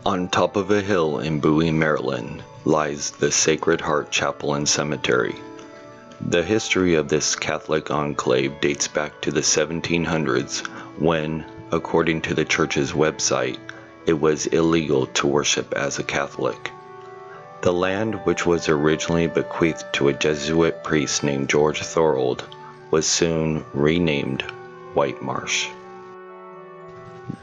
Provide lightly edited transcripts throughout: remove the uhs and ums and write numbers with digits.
On top of a hill in Bowie, Maryland, lies the Sacred Heart Chapel and Cemetery. The history of this Catholic enclave dates back to the 1700s when, according to the church's website, it was illegal to worship as a Catholic. The land, which was originally bequeathed to a Jesuit priest named George Thorold, was soon renamed White Marsh.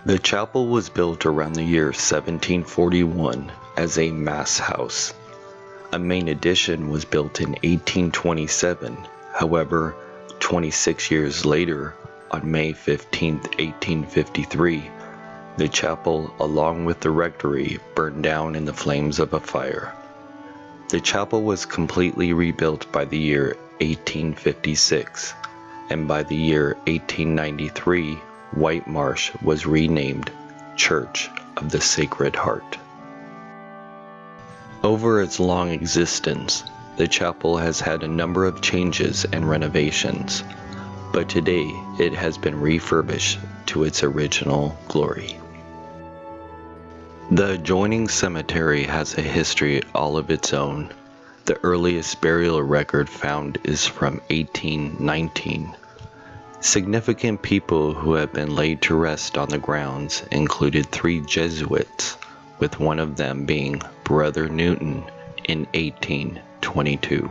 The chapel was built around the year 1741 as a mass house. A main addition was built in 1827. However, 26 years later, on May 15, 1853, the chapel, along with the rectory, burned down in the flames of a fire. The chapel was completely rebuilt by the year 1856, and by the year 1893, White Marsh was renamed Church of the Sacred Heart. Over its long existence, the chapel has had a number of changes and renovations, but today it has been refurbished to its original glory. The adjoining cemetery has a history all of its own. The earliest burial record found is from 1819. Significant people who have been laid to rest on the grounds included 3 Jesuits, with one of them being Brother Newton in 1822.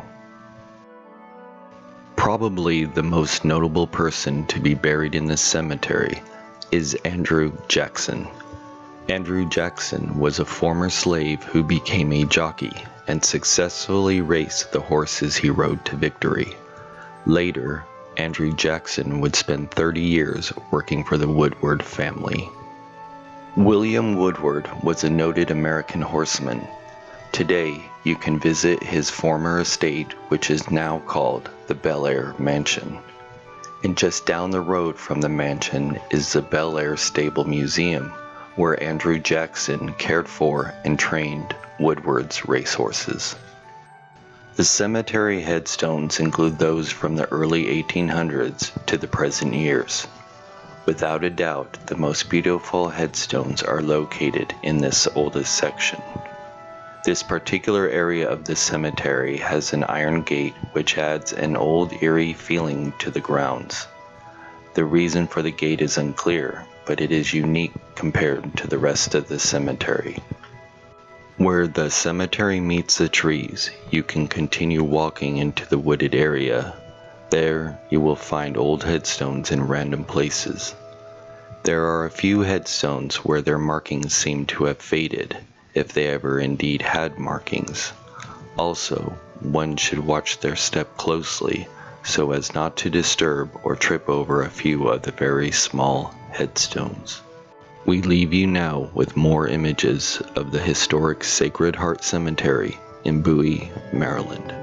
Probably the most notable person to be buried in this cemetery is Andrew Jackson. Andrew Jackson was a former slave who became a jockey and successfully raced the horses he rode to victory. Later, Andrew Jackson would spend 30 years working for the Woodward family. William Woodward was a noted American horseman. Today, you can visit his former estate, which is now called the Bel Air Mansion. And just down the road from the mansion is the Bel Air Stable Museum, where Andrew Jackson cared for and trained Woodward's racehorses. The cemetery headstones include those from the early 1800s to the present years. Without a doubt, the most beautiful headstones are located in this oldest section. This particular area of the cemetery has an iron gate which adds an old eerie feeling to the grounds. The reason for the gate is unclear, but it is unique compared to the rest of the cemetery. Where the cemetery meets the trees, you can continue walking into the wooded area. There, you will find old headstones in random places. There are a few headstones where their markings seem to have faded, if they ever indeed had markings. Also, one should watch their step closely so as not to disturb or trip over a few of the very small headstones. We leave you now with more images of the historic Sacred Heart Cemetery in Bowie, Maryland.